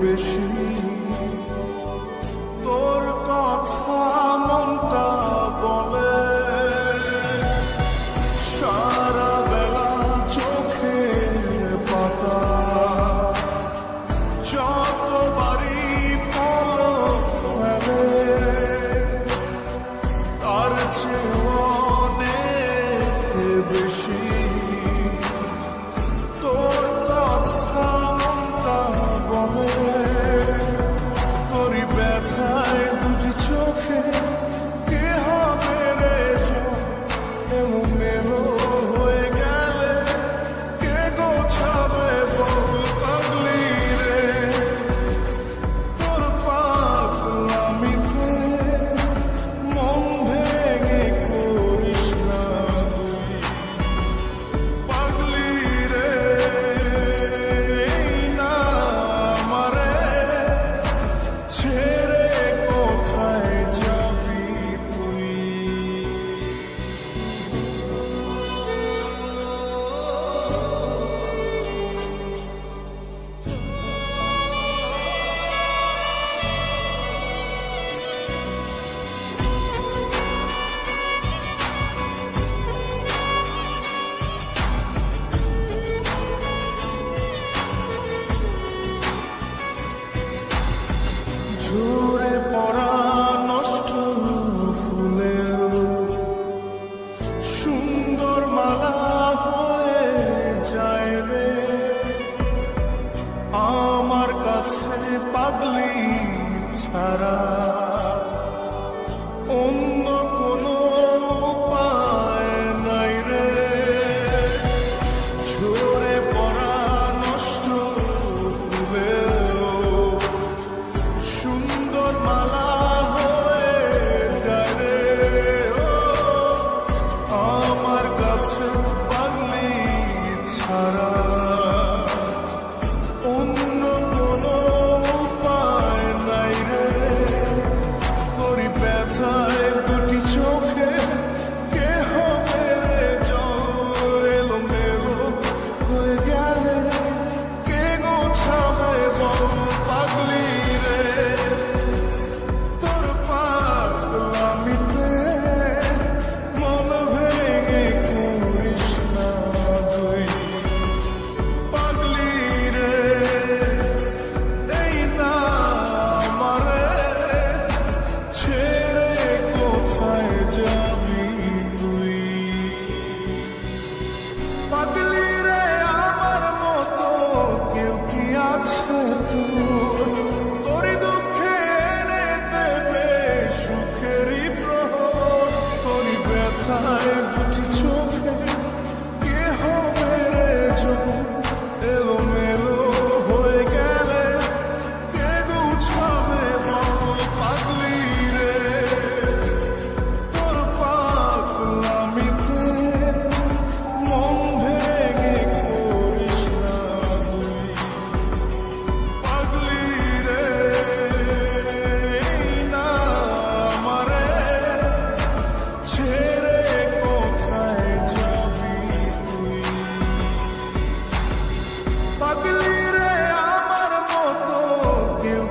বেশি তোর কথা মনটা বলে সারা বেলা চোখের পাতা যতবারই পলক ফেলে তার চেয়ে অনেক বেশি তোর কথা মনটা বলে তোরই ব্যথায় দুটি চোখে কে হবে রে জল এলো মেলো হয়ে গেলে কে গোছাবে বল পাগলি রে তোর পাগলামিতে মন ভেঙে করিস না তুই পাগলি রে এই না আমারে ছেড়ে কোথায় যাবি তুই ঝরে পড়া নষ্ট ফুলেও সুন্দর মালা হয়ে যায় রে আমার কাছে পাগলি ছাড়া অন্য কোনো উপায় নাই রে ঝরে পড়া নষ্ট ফুলেও সুন্দর মালা হয়ে যায় রে আমার কাছে পাগলি ছাড়া অন্য কোনো উপায় নাই রে তোরই ব্যথায় দুটি চোখে কে হবে রে জল এলো মেলো হয়ে গেলে কে গোছাবে বল পাগলি রে তোর পাগলামিতে মন ভেঙে করিস না তুই পাগলি রে এই না আমারে ছেড়ে কোথায় যাবি তুই পাগলি রে আমার মতো কেউ কি আছে তোর তোরই দুঃখে এনে দেবে সুখেরই প্রহর তোরই ব্যথায় দুটি চোখে কে হবে রে জল এলো মেলো হয়ে গেলে কে গুছাবে বল পাগলি রে তোর পাগলামিতে মন ভেঙে করিস না তুই পাগলি রে এই না আমারে ছেড়ে কোথায় যাবি তুই পাগলি রে আমার মতো কেউ